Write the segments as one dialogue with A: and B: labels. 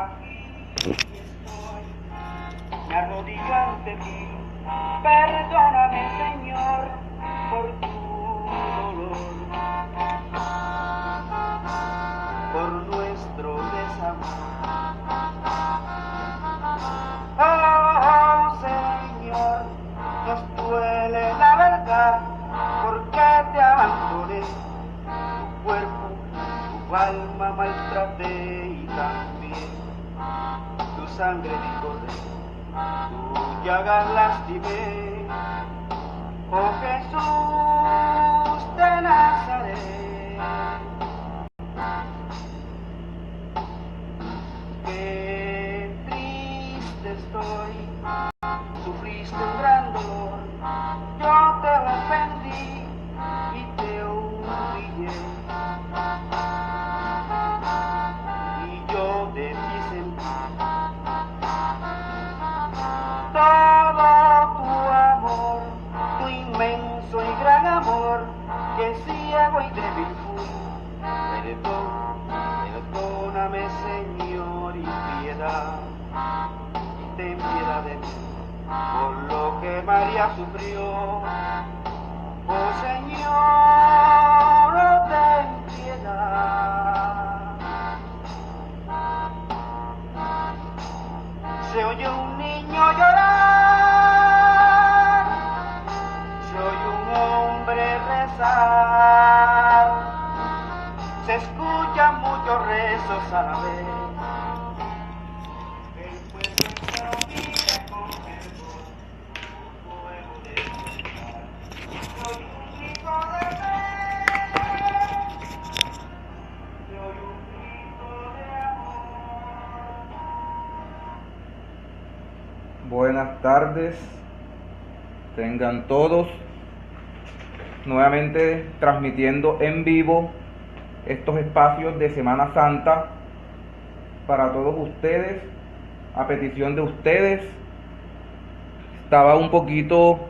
A: Aquí estoy, me arrodillo ante ti. Perdóname, Señor, por tu dolor, por nuestro desamor. Oh, Señor, nos duele la verdad, porque te abandoné. Tu cuerpo, tu alma maltraté y también tu sangre vi correr, tu llagas lastimé. Oh Jesús de Nazaret, qué triste estoy, sufriste un gran dolor, yo te ofendí y te humillé, y yo de ti sentí todo tu amor, tu inmenso y gran amor, que ciego y débil fui. Perdóname, Señor, y ten piedad de mí, por lo que María sufrió. Oh Señor, ten piedad. Se oye un niño llorar, se oye un hombre rezar, se escuchan muchos rezos a la vez. El pueblo entero pide con fervor un fuego de libertad. Soy un hijo de fe, soy un hijo de amor.
B: Buenas tardes, tengan todos, nuevamente transmitiendo en vivo estos espacios de Semana Santa para todos ustedes, a petición de ustedes. Estaba un poquito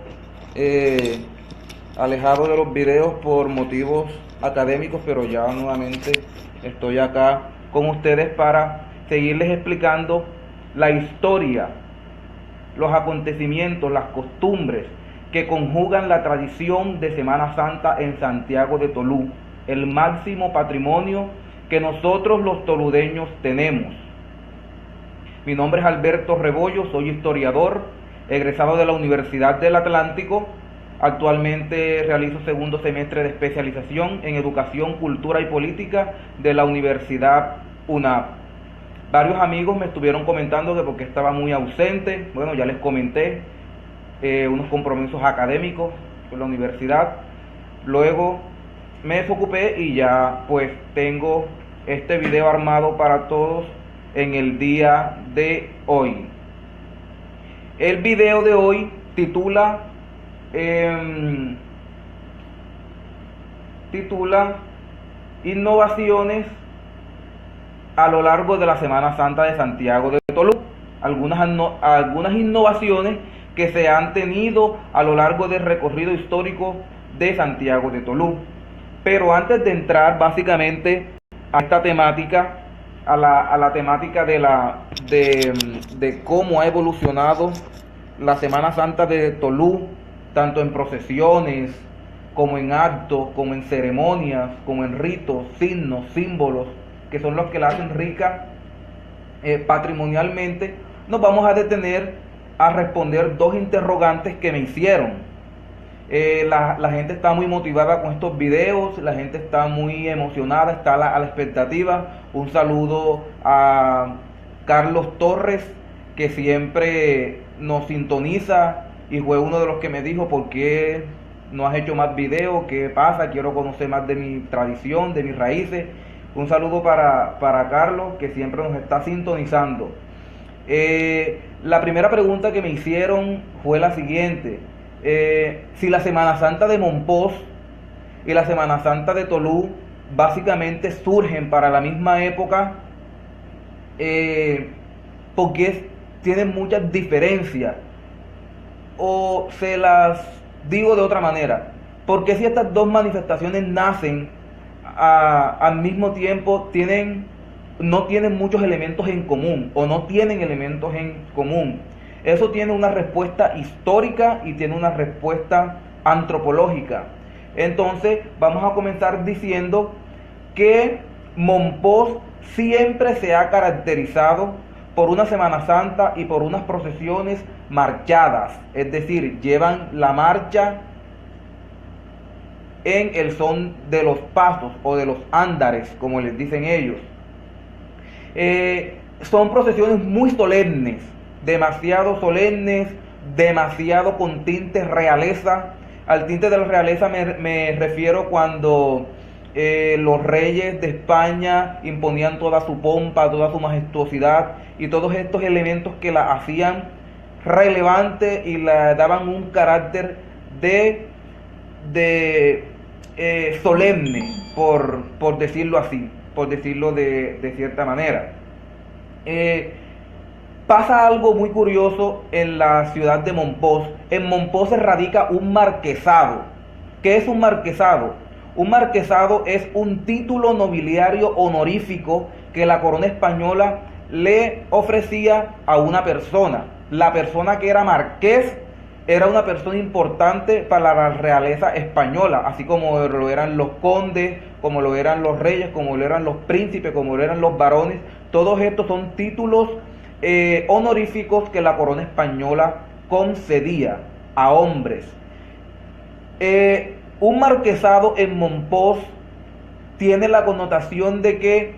B: alejado de los videos por motivos académicos, pero ya nuevamente estoy acá con ustedes para seguirles explicando la historia, los acontecimientos, las costumbres que conjugan la tradición de Semana Santa en Santiago de Tolú, el máximo patrimonio que nosotros los toludeños tenemos. Mi nombre es Alberto Rebollo, soy historiador, egresado de la Universidad del Atlántico. Actualmente realizo segundo semestre de especialización en Educación, Cultura y Política de la Universidad UNAP. Varios amigos me estuvieron comentando que porque estaba muy ausente. Bueno, ya les comenté unos compromisos académicos con la universidad. Luego me desocupé y ya pues tengo este video armado para todos en el día de hoy. El video de hoy titula Innovaciones a lo largo de la Semana Santa de Santiago de Tolú. Algunas innovaciones que se han tenido a lo largo del recorrido histórico de Santiago de Tolú. Pero antes de entrar básicamente a esta temática, a la temática de cómo ha evolucionado la Semana Santa de Tolú, tanto en procesiones, como en actos, como en ceremonias, como en ritos, signos, símbolos, que son los que la hacen rica patrimonialmente, nos vamos a detener a responder dos interrogantes que me hicieron. La gente está muy motivada con estos videos, la gente está muy emocionada, está a la expectativa. Un saludo a Carlos Torres, que siempre nos sintoniza y fue uno de los que me dijo: ¿por qué no has hecho más videos? ¿Qué pasa? Quiero conocer más de mi tradición, de mis raíces. Un saludo para Carlos, que siempre nos está sintonizando. La primera pregunta que me hicieron fue la siguiente: si la Semana Santa de Mompox y la Semana Santa de Tolú básicamente surgen para la misma época, porque tienen muchas diferencias, o se las digo de otra manera, porque si estas dos manifestaciones nacen al mismo tiempo, tienen no tienen muchos elementos en común o no tienen elementos en común. Eso tiene una respuesta histórica y tiene una respuesta antropológica. Entonces vamos a comenzar diciendo que Mompox siempre se ha caracterizado por una Semana Santa y por unas procesiones marchadas, es decir, llevan la marcha en el son de los pasos o de los ándares, como les dicen ellos. Son procesiones muy solemnes, demasiado solemnes, demasiado con tintes realeza. Al tinte de la realeza me refiero cuando los reyes de España imponían toda su pompa, toda su majestuosidad y todos estos elementos que la hacían relevante y la daban un carácter de solemne, por decirlo así, por decirlo de cierta manera. Pasa algo muy curioso en la ciudad de Mompox. En Mompox se radica un marquesado. ¿Qué es un marquesado? Un marquesado es un título nobiliario honorífico que la corona española le ofrecía a una persona. La persona que era marqués era una persona importante para la realeza española, así como lo eran los condes, como lo eran los reyes, como lo eran los príncipes, como lo eran los varones. Todos estos son títulos honoríficos que la corona española concedía a hombres. Un marquesado en Mompox tiene la connotación de que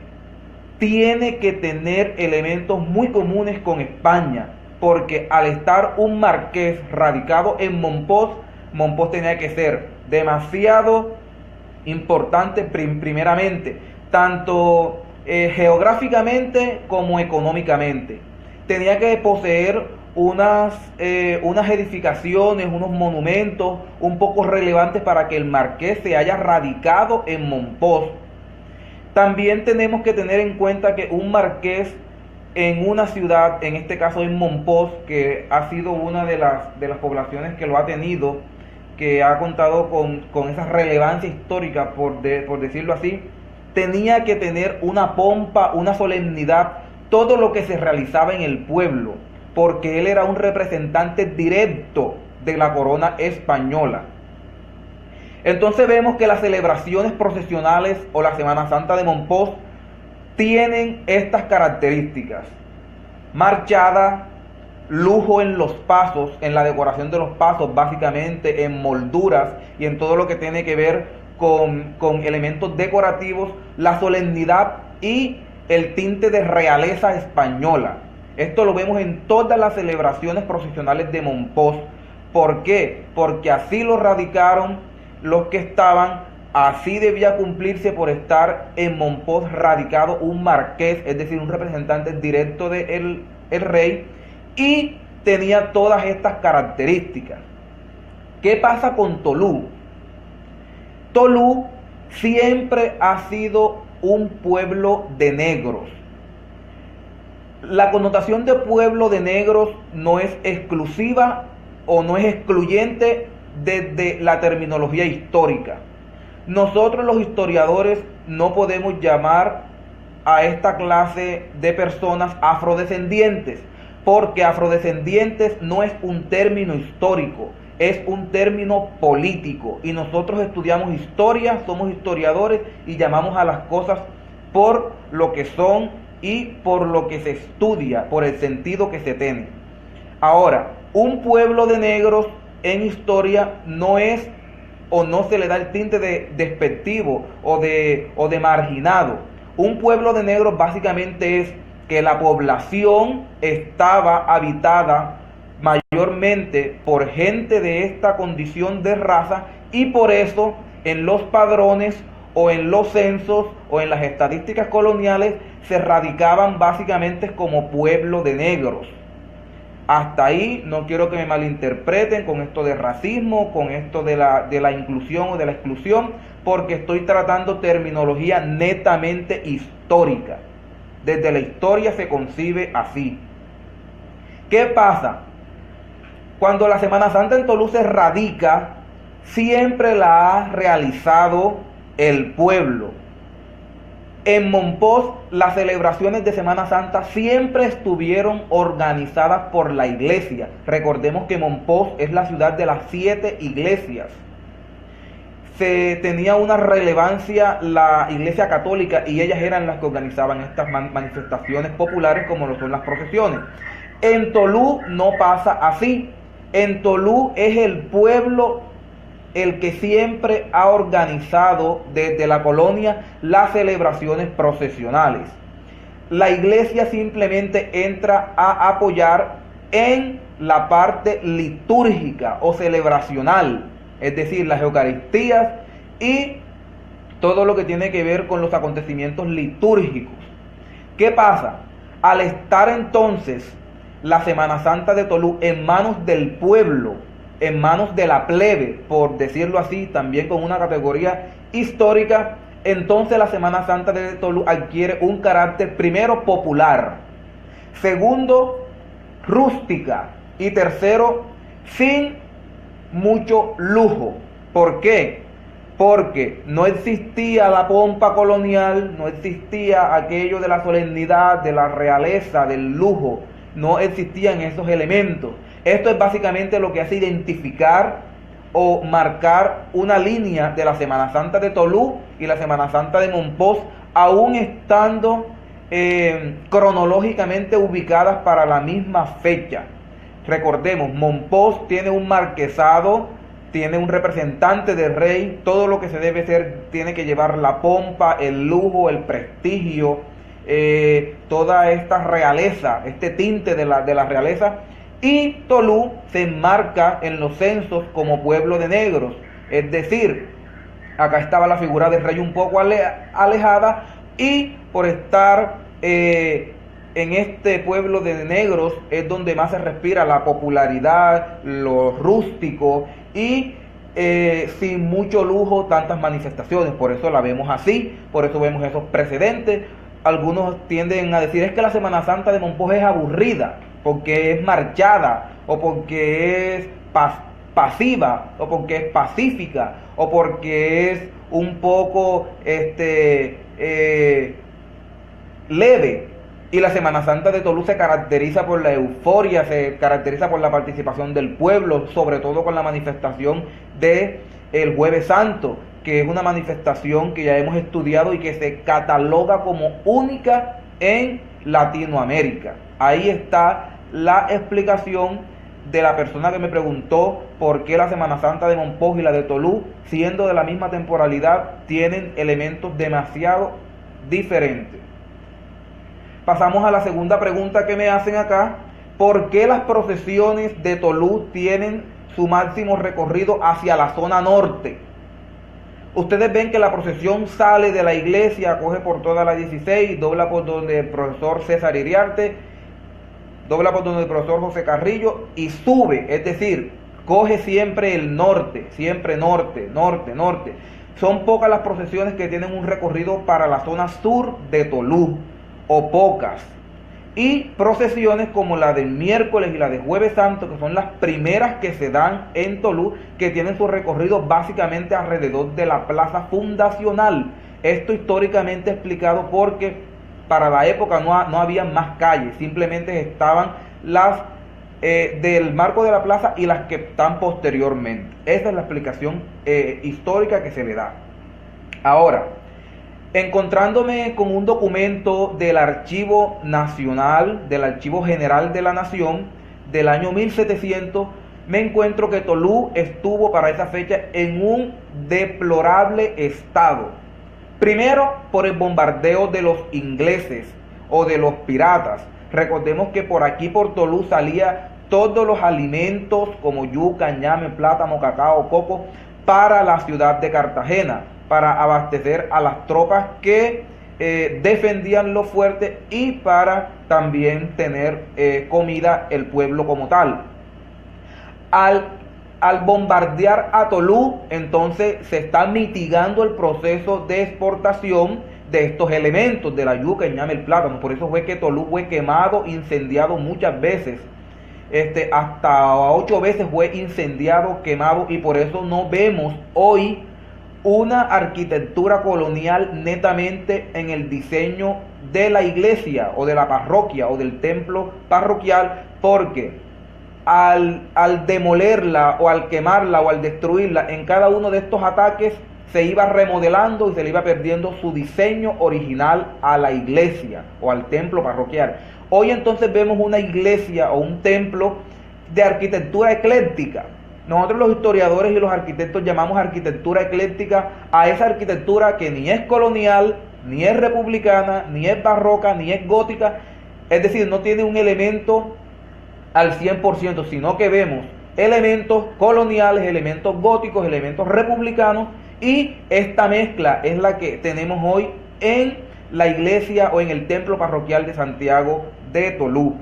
B: tiene que tener elementos muy comunes con España, porque al estar un marqués radicado en Mompox, Mompox tenía que ser demasiado importante primeramente, tanto geográficamente como económicamente. Tenía que poseer unas edificaciones, unos monumentos un poco relevantes para que el marqués se haya radicado en Mompox. También tenemos que tener en cuenta que un marqués en una ciudad, en este caso en Mompox, que ha sido una de las poblaciones que lo ha tenido, que ha contado con esa relevancia histórica, por decirlo así, tenía que tener una pompa, una solemnidad, todo lo que se realizaba en el pueblo, porque él era un representante directo de la corona española. Entonces vemos que las celebraciones procesionales o la Semana Santa de Mompox tienen estas características: marchada, lujo en los pasos, en la decoración de los pasos, básicamente en molduras y en todo lo que tiene que ver con elementos decorativos, la solemnidad y el tinte de realeza española. Esto lo vemos en todas las celebraciones procesionales de Mompox. ¿Por qué? Porque así lo radicaron los que estaban, así debía cumplirse por estar en Mompox radicado un marqués, es decir, un representante directo del rey, y tenía todas estas características. ¿Qué pasa con Tolú? Tolú siempre ha sido un pueblo de negros. La connotación de pueblo de negros no es exclusiva o no es excluyente desde la terminología histórica. Nosotros los historiadores no podemos llamar a esta clase de personas afrodescendientes, porque afrodescendientes no es un término histórico, es un término político, y nosotros estudiamos historia, somos historiadores y llamamos a las cosas por lo que son y por lo que se estudia, por el sentido que se tiene. Ahora, un pueblo de negros en historia no es o no se le da el tinte de despectivo o de marginado. Un pueblo de negros básicamente es que la población estaba habitada mayormente por gente de esta condición de raza, y por eso en los padrones o en los censos o en las estadísticas coloniales se radicaban básicamente como pueblo de negros. Hasta ahí no quiero que me malinterpreten con esto de racismo, con esto de la inclusión o de la exclusión, porque estoy tratando terminología netamente histórica. Desde la historia se concibe así. ¿Qué pasa? Cuando la Semana Santa en Tolú se radica, siempre la ha realizado el pueblo. En Mompox, las celebraciones de Semana Santa siempre estuvieron organizadas por la iglesia. Recordemos que Mompox es la ciudad de las 7 iglesias. Se tenía una relevancia la iglesia católica y ellas eran las que organizaban estas manifestaciones populares como lo son las procesiones. En Tolú no pasa así. En Tolú es el pueblo el que siempre ha organizado desde la colonia las celebraciones procesionales. La iglesia simplemente entra a apoyar en la parte litúrgica o celebracional, es decir, las Eucaristías y todo lo que tiene que ver con los acontecimientos litúrgicos. ¿Qué pasa? Al estar entonces la Semana Santa de Tolú en manos del pueblo, en manos de la plebe, por decirlo así, también con una categoría histórica, entonces la Semana Santa de Tolú adquiere un carácter primero popular, segundo rústica y tercero sin mucho lujo. ¿Por qué? Porque no existía la pompa colonial, no existía aquello de la solemnidad, de la realeza, del lujo, no existían esos elementos. Esto es básicamente lo que hace identificar o marcar una línea de la Semana Santa de Tolú y la Semana Santa de Mompox, aún estando cronológicamente ubicadas para la misma fecha. Recordemos, Mompox tiene un marquesado, tiene un representante del rey, todo lo que se debe hacer tiene que llevar la pompa, el lujo, el prestigio, toda esta realeza, este tinte de la realeza. Y Tolú se enmarca en los censos como pueblo de negros, es decir, acá estaba la figura del rey un poco alejada, y por estar en este pueblo de negros es donde más se respira la popularidad, lo rústico y sin mucho lujo, tantas manifestaciones. Por eso la vemos así, por eso vemos esos precedentes. Algunos tienden a decir es que la Semana Santa de Mompox es aburrida, porque es marchada, o porque es pasiva, o porque es pacífica, o porque es un poco leve. Y la Semana Santa de Tolú se caracteriza por la euforia, se caracteriza por la participación del pueblo, sobre todo con la manifestación de el Jueves Santo, que es una manifestación que ya hemos estudiado y que se cataloga como única en Latinoamérica. Ahí está la explicación de la persona que me preguntó por qué la Semana Santa de Mompox y la de Tolú, siendo de la misma temporalidad, tienen elementos demasiado diferentes. Pasamos a la segunda pregunta que me hacen acá: ¿por qué las procesiones de Tolú tienen su máximo recorrido hacia la zona norte? Ustedes ven que la procesión sale de la iglesia, coge por toda la 16, dobla por donde el profesor César Iriarte, dobla por donde el profesor José Carrillo y sube, es decir, coge siempre el norte, siempre norte, norte, norte. Son pocas las procesiones que tienen un recorrido para la zona sur de Tolú, o pocas. Y procesiones como la del miércoles y la de Jueves Santo, que son las primeras que se dan en Tolú, que tienen su recorrido básicamente alrededor de la plaza fundacional. Esto históricamente explicado porque para la época no había más calles, simplemente estaban las del marco de la plaza y las que están posteriormente. Esa es la explicación histórica que se le da. Ahora, encontrándome con un documento del Archivo Nacional, del Archivo General de la Nación, del año 1700, me encuentro que Tolú estuvo para esa fecha en un deplorable estado. Primero, por el bombardeo de los ingleses o de los piratas. Recordemos que por aquí, por Tolú, salía todos los alimentos como yuca, ñame, plátano, cacao, coco, para la ciudad de Cartagena, para abastecer a las tropas que defendían lo fuerte y para también tener comida el pueblo como tal. Al bombardear a Tolú, entonces se está mitigando el proceso de exportación de estos elementos, de la yuca, el ñame, el plátano. Por eso fue que Tolú fue quemado, incendiado muchas veces. Hasta 8 veces fue incendiado, quemado, y por eso no vemos hoy una arquitectura colonial netamente en el diseño de la iglesia o de la parroquia o del templo parroquial, porque al demolerla o al quemarla o al destruirla en cada uno de estos ataques se iba remodelando y se le iba perdiendo su diseño original a la iglesia o al templo parroquial. Hoy entonces vemos una iglesia o un templo de arquitectura ecléctica. Nosotros los historiadores y los arquitectos llamamos arquitectura ecléctica a esa arquitectura que ni es colonial, ni es republicana, ni es barroca, ni es gótica, es decir, no tiene un elemento al 100%, sino que vemos elementos coloniales, elementos góticos, elementos republicanos, y esta mezcla es la que tenemos hoy en la iglesia o en el templo parroquial de Santiago de Tolú.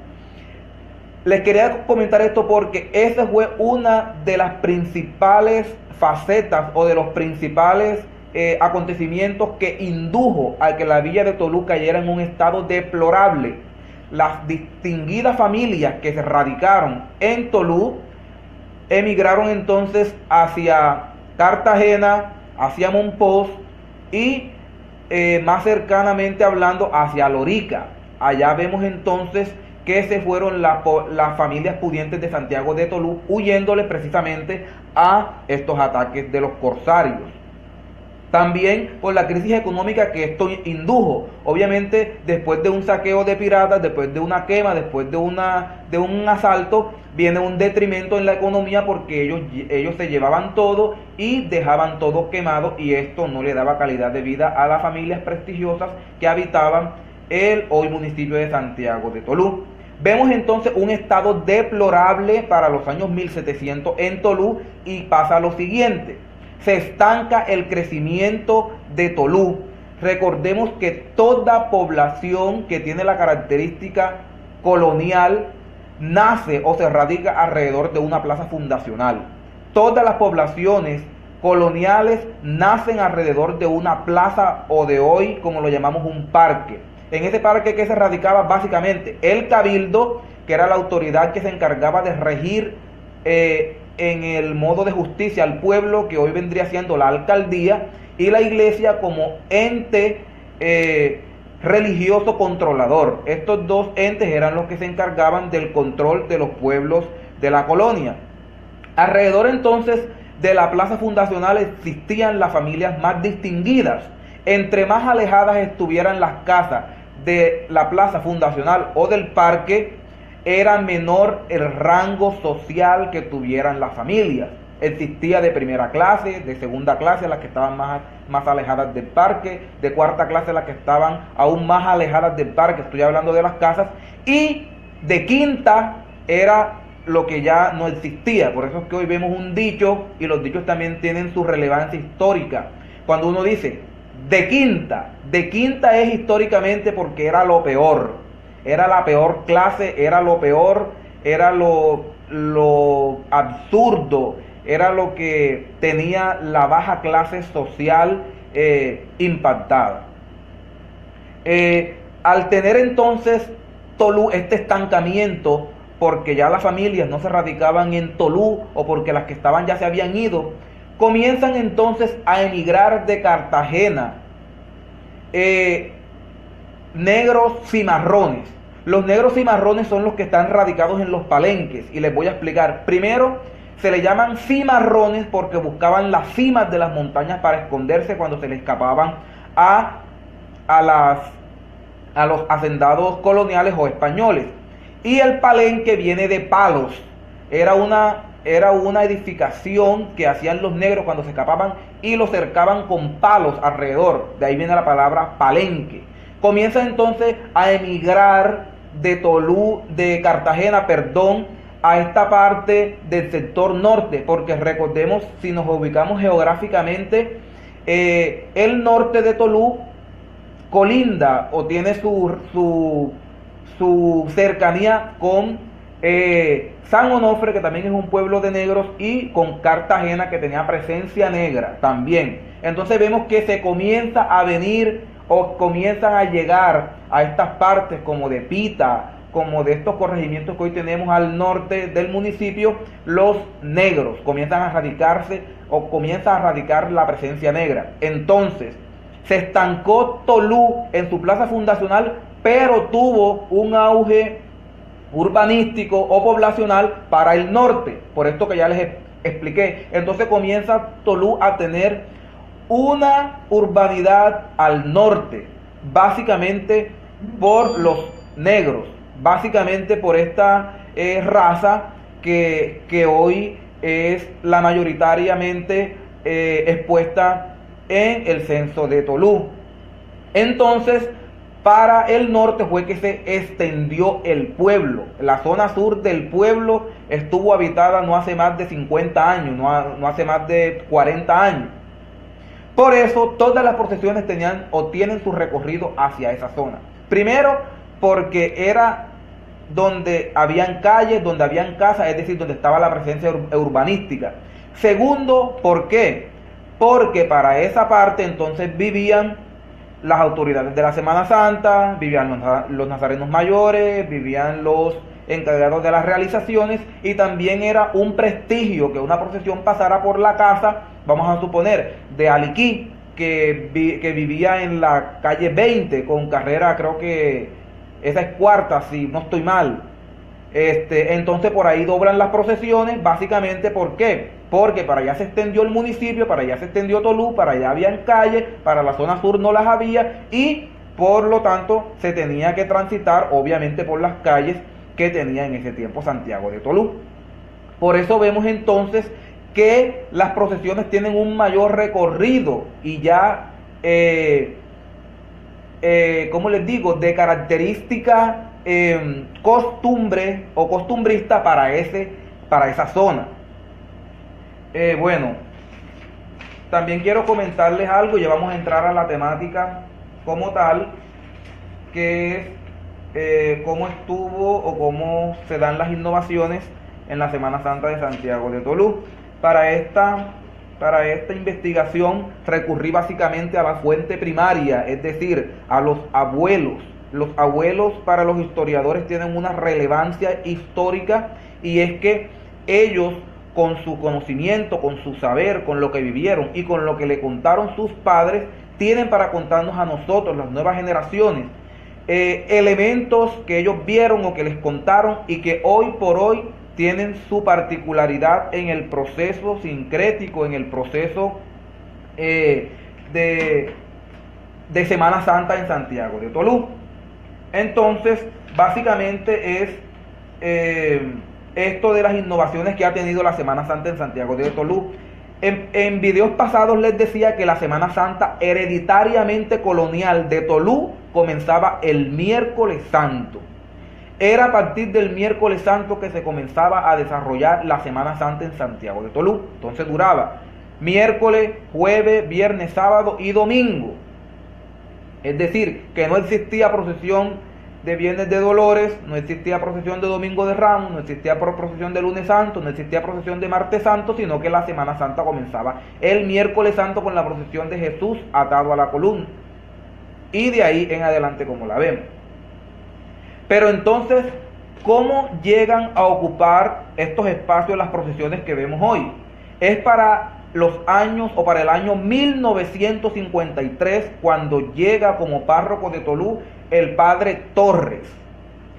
B: Les quería comentar esto porque esa fue una de las principales facetas o de los principales acontecimientos que indujo a que la villa de Tolú cayera en un estado deplorable. Las distinguidas familias que se radicaron en Tolú emigraron entonces hacia Cartagena, hacia Monpós y más cercanamente hablando hacia Lorica. Allá vemos entonces que se fueron las familias pudientes de Santiago de Tolú, huyéndole precisamente a estos ataques de los corsarios. También por la crisis económica que esto indujo. Obviamente, después de un saqueo de piratas, después de una quema, después de un asalto, viene un detrimento en la economía porque ellos se llevaban todo y dejaban todo quemado, y esto no le daba calidad de vida a las familias prestigiosas que habitaban el hoy municipio de Santiago de Tolú. Vemos entonces un estado deplorable para los años 1700 en Tolú, y pasa lo siguiente: se estanca el crecimiento de Tolú. Recordemos que toda población que tiene la característica colonial nace o se radica alrededor de una plaza fundacional. Todas las poblaciones coloniales nacen alrededor de una plaza, o de hoy como lo llamamos un parque. En ese parque, que se radicaba básicamente el cabildo, que era la autoridad que se encargaba de regir en el modo de justicia al pueblo, que hoy vendría siendo la alcaldía, y la iglesia como ente religioso controlador. Estos dos entes eran los que se encargaban del control de los pueblos de la colonia. Alrededor entonces de la plaza fundacional existían las familias más distinguidas. Entre más alejadas estuvieran las casas de la plaza fundacional o del parque, era menor el rango social que tuvieran las familias. Existía de primera clase, de segunda clase las que estaban más alejadas del parque, de cuarta clase las que estaban aún más alejadas del parque, estoy hablando de las casas, y de quinta era lo que ya no existía. Por eso es que hoy vemos un dicho, y los dichos también tienen su relevancia histórica. Cuando uno dice de quinta es históricamente porque era lo peor, era la peor clase, era lo peor, era lo absurdo, era lo que tenía la baja clase social impactada. Al tener entonces Tolú este estancamiento, porque ya las familias no se radicaban en Tolú o porque las que estaban ya se habían ido, comienzan entonces a emigrar de Cartagena negros cimarrones. Los negros cimarrones son los que están radicados en los palenques, y les voy a explicar. Primero, se le llaman cimarrones porque buscaban las cimas de las montañas para esconderse cuando se les escapaban a los hacendados coloniales o españoles. Y el palenque viene de palos. Era una edificación que hacían los negros cuando se escapaban y lo cercaban con palos alrededor. De ahí viene la palabra palenque. Comienza entonces a emigrar de Tolú, de Cartagena, a esta parte del sector norte, porque recordemos, si nos ubicamos geográficamente, el norte de Tolú colinda o tiene su cercanía con San Onofre, que también es un pueblo de negros, y con Cartagena, que tenía presencia negra también. Entonces vemos que se comienza a venir o comienzan a llegar a estas partes como de Pita como de estos corregimientos que hoy tenemos al norte del municipio, los negros comienzan a radicarse o comienza a radicar la presencia negra. Entonces, se estancó Tolú en su plaza fundacional, pero tuvo un auge urbanístico o poblacional para el norte, por esto que ya les expliqué. Entonces comienza Tolú a tener una urbanidad al norte, básicamente por los negros, básicamente por esta raza que hoy es la mayoritariamente expuesta en el censo de Tolú. Entonces, para el norte fue que se extendió el pueblo. La zona sur del pueblo estuvo habitada no hace más de 50 años, no hace más de 40 años. Por eso todas las procesiones tenían o tienen su recorrido hacia esa zona. Primero, porque era donde habían calles, donde habían casas, es decir, donde estaba la presencia urbanística. Segundo, ¿por qué? Porque para esa parte entonces vivían las autoridades de la Semana Santa, vivían los nazarenos mayores, vivían los encargados de las realizaciones, y también era un prestigio que una procesión pasara por la casa, vamos a suponer, de Aliquí, que vivía en la calle 20 con carrera, creo que esa es cuarta, si no estoy mal. Entonces por ahí doblan las procesiones, básicamente, ¿por qué? Porque para allá se extendió el municipio, para allá se extendió Tolú, para allá habían calles, para la zona sur no las había, y por lo tanto se tenía que transitar obviamente por las calles que tenía en ese tiempo Santiago de Tolú. Por eso vemos entonces que las procesiones tienen un mayor recorrido y ya, ¿cómo les digo?, de característica costumbre o costumbrista para esa zona. Bueno, también quiero comentarles algo, ya vamos a entrar a la temática como tal, que es cómo estuvo o cómo se dan las innovaciones en la Semana Santa de Santiago de Tolú. Para esta investigación recurrí básicamente a la fuente primaria, es decir, a los abuelos. Los abuelos para los historiadores tienen una relevancia histórica, y es que ellos, con su conocimiento, con su saber, con lo que vivieron y con lo que le contaron sus padres, tienen para contarnos a nosotros, las nuevas generaciones, elementos que ellos vieron o que les contaron y que hoy por hoy tienen su particularidad en el proceso sincrético, en el proceso de Semana Santa en Santiago de Tolú. Entonces, básicamente es esto de las innovaciones que ha tenido la Semana Santa en Santiago de Tolú. En videos pasados les decía que la Semana Santa hereditariamente colonial de Tolú comenzaba el miércoles santo. Era a partir del miércoles santo que se comenzaba a desarrollar la Semana Santa en Santiago de Tolú. Entonces duraba miércoles, jueves, viernes, sábado y domingo. Es decir, que no existía procesión de Viernes de Dolores, no existía procesión de Domingo de Ramos, no existía procesión de Lunes Santo, no existía procesión de Martes Santo, sino que la Semana Santa comenzaba el miércoles santo con la procesión de Jesús atado a la columna. Y de ahí en adelante como la vemos. Pero entonces, ¿cómo llegan a ocupar estos espacios las procesiones que vemos hoy? Es para los años o para el año 1953 cuando llega como párroco de Tolú el padre Torres.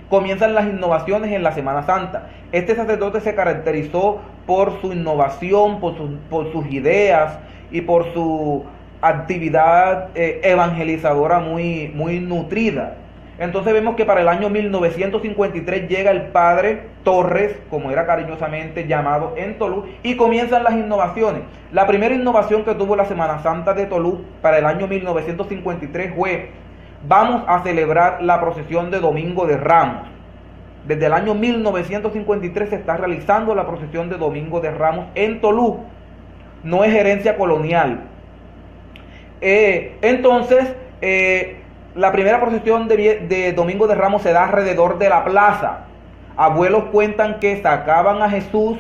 B: Comienzan las innovaciones en la Semana Santa. Este sacerdote se caracterizó por su innovación, por sus ideas y por su actividad evangelizadora muy nutrida. Entonces vemos que para el año 1953 llega el padre Torres, como era cariñosamente llamado en Tolú, y comienzan las innovaciones. La primera innovación que tuvo la Semana Santa de Tolú para el año 1953 fue: vamos a celebrar la procesión de Domingo de Ramos. Desde el año 1953 se está realizando la procesión de Domingo de Ramos en Tolú. No es herencia colonial. La primera procesión de Domingo de Ramos se da alrededor de la plaza. Abuelos cuentan que sacaban a Jesús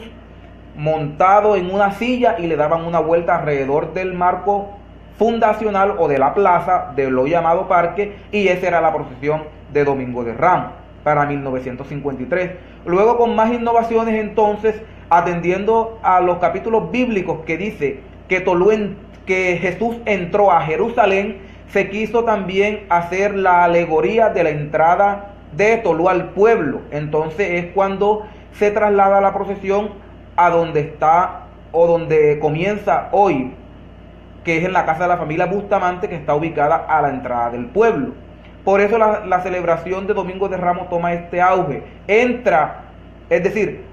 B: montado en una silla y le daban una vuelta alrededor del marco fundacional o de la plaza de lo llamado parque, y esa era la procesión de Domingo de Ramos. para 1953. Luego, con más innovaciones, entonces, atendiendo a los capítulos bíblicos que dice que Jesús entró a Jerusalén, se quiso también hacer la alegoría de la entrada de Tolú al pueblo. Entonces es cuando se traslada la procesión a donde está o donde comienza hoy, que es en la casa de la familia Bustamante, que está ubicada a la entrada del pueblo. Por eso la celebración de Domingo de Ramos toma este auge. Es decir,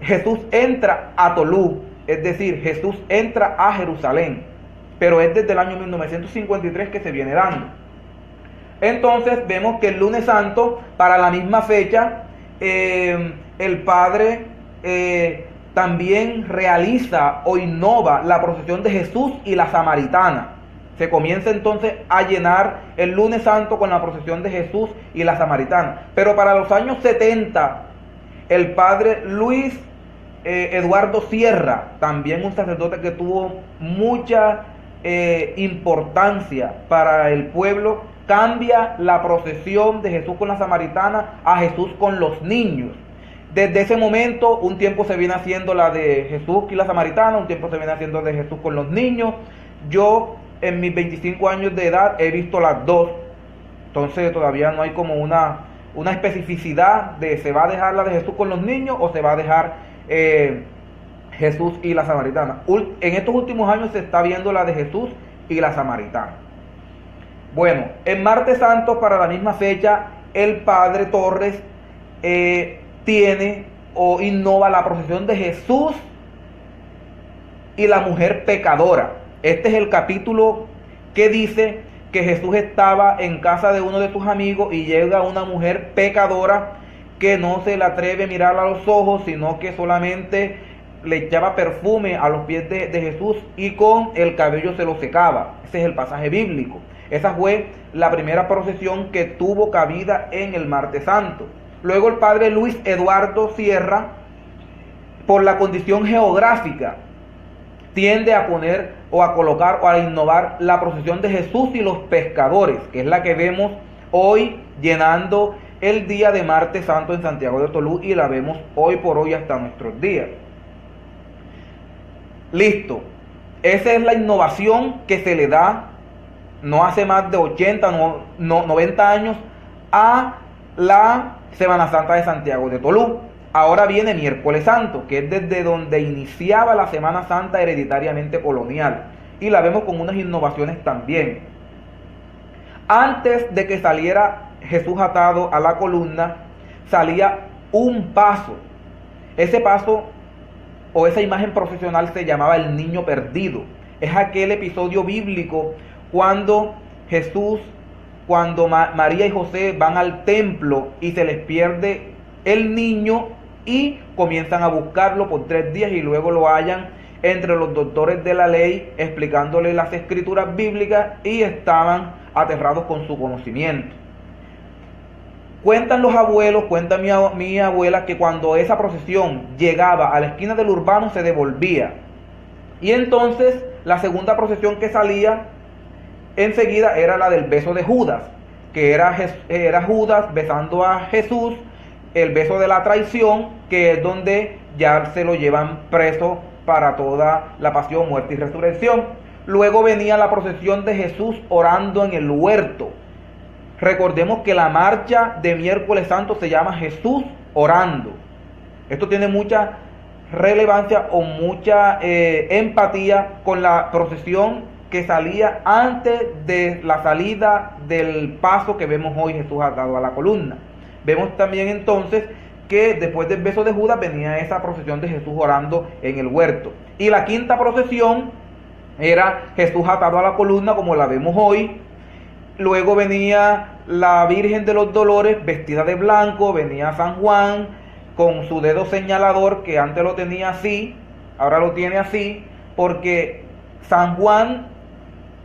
B: Jesús entra a Tolú, es decir, Jesús entra a Jerusalén, pero es desde el año 1953 que se viene dando. Entonces vemos que el lunes santo, para la misma fecha, el Padre también realiza o innova la procesión de Jesús y la Samaritana. Se comienza entonces a llenar el lunes santo con la procesión de Jesús y la Samaritana. Pero para los años 70, el Padre Luis Eduardo Sierra, también un sacerdote que tuvo mucha importancia para el pueblo, cambia la procesión de Jesús con la Samaritana a Jesús con los niños. Desde ese momento, un tiempo se viene haciendo la de Jesús y la Samaritana, un tiempo se viene haciendo de Jesús con los niños. Yo, en mis 25 años de edad, he visto las dos. Entonces todavía no hay como una especificidad de se va a dejar la de Jesús con los niños o se va a dejar Jesús y la Samaritana. En estos últimos años se está viendo la de Jesús y la Samaritana. Bueno, en Martes Santo, para la misma fecha, el Padre Torres tiene o innova la procesión de Jesús y la mujer pecadora. Este es el capítulo que dice que Jesús estaba en casa de uno de sus amigos y llega una mujer pecadora que no se le atreve a mirar a los ojos, sino que solamente le echaba perfume a los pies de Jesús y con el cabello se lo secaba. Ese es el pasaje bíblico. Esa fue la primera procesión que tuvo cabida en el Martes Santo. Luego el Padre Luis Eduardo Sierra, por la condición geográfica, tiende a poner o a colocar o a innovar la procesión de Jesús y los pescadores, que es la que vemos hoy llenando el día de Martes Santo en Santiago de Tolú, y la vemos hoy por hoy hasta nuestros días. Listo. Esa es la innovación que se le da, no hace más de 80, 90 años, a la Semana Santa de Santiago de Tolú. Ahora viene Miércoles Santo, que es desde donde iniciaba la Semana Santa hereditariamente colonial, y la vemos con unas innovaciones también. Antes de que saliera Jesús atado a la columna, salía un paso. Ese paso o esa imagen procesional se llamaba el niño perdido. Es aquel episodio bíblico cuando María y José van al templo y se les pierde el niño y comienzan a buscarlo por 3 días y luego lo hallan entre los doctores de la ley explicándole las escrituras bíblicas y estaban aterrados con su conocimiento. Cuentan los abuelos, cuenta mi abuela, que cuando esa procesión llegaba a la esquina del Urbano se devolvía. Y entonces la segunda procesión que salía enseguida era la del beso de Judas, que era Judas besando a Jesús, el beso de la traición, que es donde ya se lo llevan preso para toda la pasión, muerte y resurrección. Luego venía la procesión de Jesús orando en el huerto. Recordemos que la marcha de Miércoles Santo se llama Jesús orando. Esto tiene mucha relevancia o mucha empatía con la procesión que salía antes de la salida del paso que vemos hoy, Jesús atado a la columna. Vemos también entonces que después del beso de Judas venía esa procesión de Jesús orando en el huerto. Y la quinta procesión era Jesús atado a la columna, como la vemos hoy. Luego venía la Virgen de los Dolores vestida de blanco, venía San Juan con su dedo señalador, que antes lo tenía así, ahora lo tiene así, porque San Juan,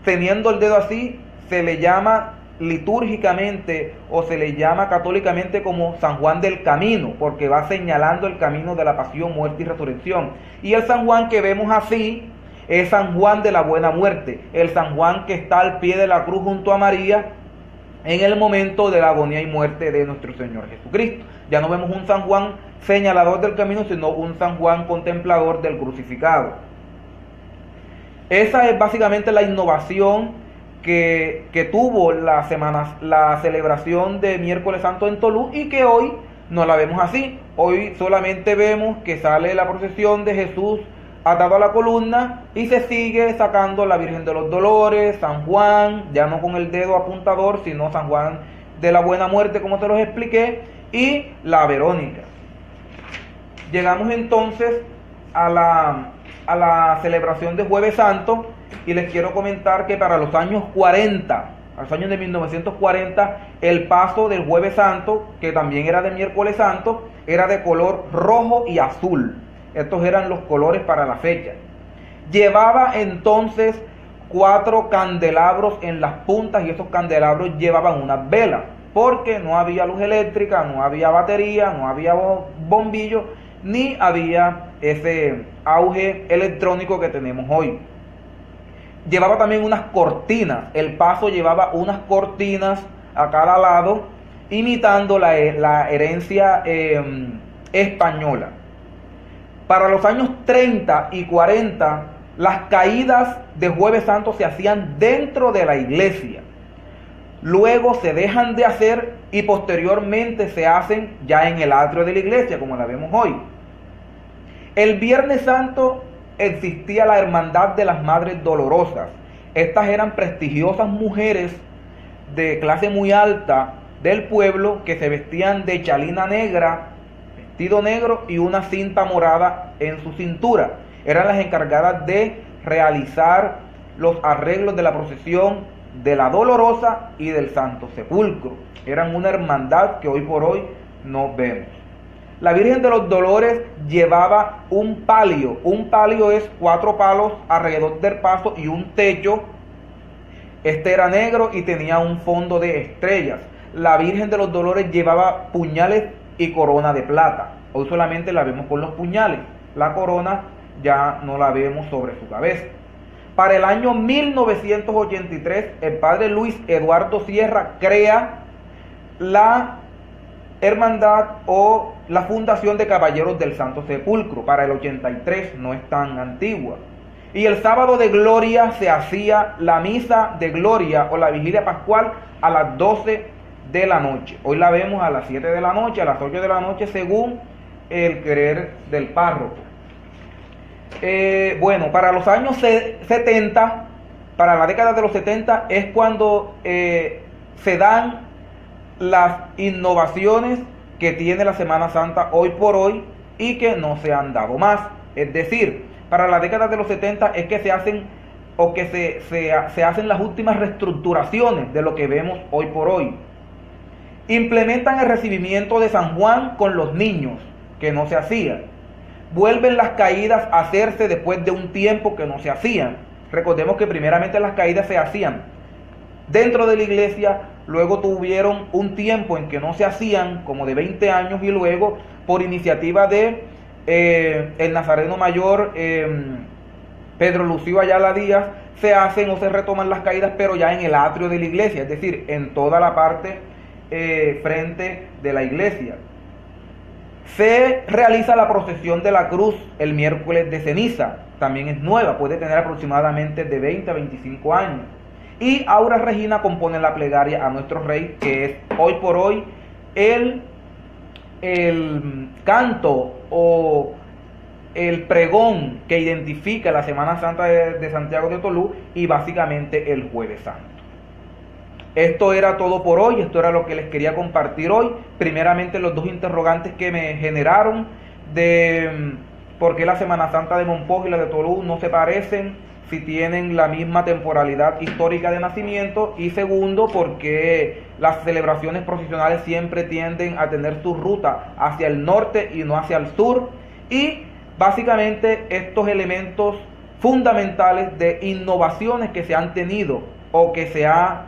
B: teniendo el dedo así, se le llama litúrgicamente o se le llama católicamente como San Juan del Camino, porque va señalando el camino de la pasión, muerte y resurrección. Y el San Juan que vemos así es San Juan de la Buena Muerte, el San Juan que está al pie de la cruz junto a María, en el momento de la agonía y muerte de nuestro Señor Jesucristo. Ya no vemos un San Juan señalador del camino, sino un San Juan contemplador del crucificado. Esa es básicamente la innovación que tuvo la celebración de Miércoles Santo en Tolú, y que hoy no la vemos así. Hoy solamente vemos que sale la procesión de Jesús atado a la columna y se sigue sacando la Virgen de los Dolores, San Juan, ya no con el dedo apuntador, sino San Juan de la Buena Muerte, como te los expliqué, y la Verónica. Llegamos entonces a la celebración de Jueves Santo, y les quiero comentar que para los años 40, a los años de 1940, el paso del Jueves Santo, que también era de Miércoles Santo, era de color rojo y azul. Estos eran los colores para la fecha. Llevaba entonces 4 candelabros en las puntas, y esos candelabros llevaban unas velas, porque no había luz eléctrica, no había batería, no había bombillo, ni había ese auge electrónico que tenemos hoy. Llevaba también unas cortinas, el paso llevaba unas cortinas a cada lado, imitando la herencia española. Para los años 30 y 40, las caídas de Jueves Santo se hacían dentro de la iglesia. Luego se dejan de hacer y posteriormente se hacen ya en el atrio de la iglesia, como la vemos hoy. El Viernes Santo existía la Hermandad de las Madres Dolorosas. Estas eran prestigiosas mujeres de clase muy alta del pueblo que se vestían de chalina negra, vestido negro y una cinta morada en su cintura. Eran las encargadas de realizar los arreglos de la procesión de la Dolorosa y del Santo Sepulcro. Eran una hermandad que hoy por hoy no vemos. La Virgen de los Dolores llevaba un palio. Un palio es 4 palos alrededor del paso y un techo. Este era negro y tenía un fondo de estrellas. La Virgen de los Dolores llevaba puñales y corona de plata. Hoy solamente la vemos con los puñales. La corona ya no la vemos sobre su cabeza. Para el año 1983, el padre Luis Eduardo Sierra crea la hermandad o la fundación de Caballeros del Santo Sepulcro. Para el 83, no es tan antigua. Y el sábado de gloria se hacía la misa de gloria o la vigilia pascual a las 12 de la noche. Hoy la vemos a las 7 de la noche, a las 8 de la noche, según el querer del párroco. Bueno, para los años 70, para la década de los 70, es cuando se dan las innovaciones que tiene la Semana Santa hoy por hoy y que no se han dado más. Es decir, para la década de los 70 es que se hacen o que se hacen las últimas reestructuraciones de lo que vemos hoy por hoy. Implementan el recibimiento de San Juan con los niños, que no se hacía. Vuelven las caídas a hacerse después de un tiempo que no se hacían. Recordemos que primeramente las caídas se hacían dentro de la iglesia, luego tuvieron un tiempo en que no se hacían, como de 20 años, y luego por iniciativa de el nazareno mayor Pedro Lucio Ayala Díaz, se hacen o se retoman las caídas, pero ya en el atrio de la iglesia, es decir, en toda la parte frente de la iglesia. Se realiza la procesión de la cruz el miércoles de ceniza, también es nueva, puede tener aproximadamente de 20 a 25 años. Y Aura Regina compone la plegaria a nuestro Rey, que es hoy por hoy el canto o el pregón que identifica la Semana Santa de Santiago de Tolú y básicamente el Jueves Santo. Esto era todo por hoy, esto era lo que les quería compartir hoy. Primeramente los 2 interrogantes que me generaron de por qué la Semana Santa de Monpós y la de Tolú no se parecen, si tienen la misma temporalidad histórica de nacimiento, y segundo, por qué las celebraciones procesionales siempre tienden a tener su ruta hacia el norte y no hacia el sur, y básicamente estos elementos fundamentales de innovaciones que se han tenido o que se ha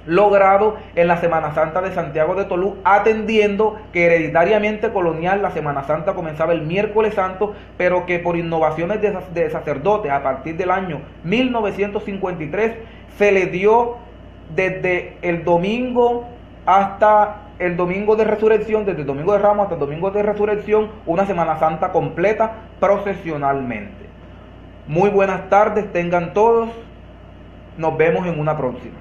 B: logrado en la Semana Santa de Santiago de Tolú, atendiendo que hereditariamente colonial la Semana Santa comenzaba el miércoles santo, pero que por innovaciones de sacerdotes a partir del año 1953 se le dio desde el domingo hasta el domingo de resurrección, desde el domingo de Ramos hasta el domingo de resurrección, una Semana Santa completa procesionalmente. Muy buenas tardes tengan todos, nos vemos en una próxima.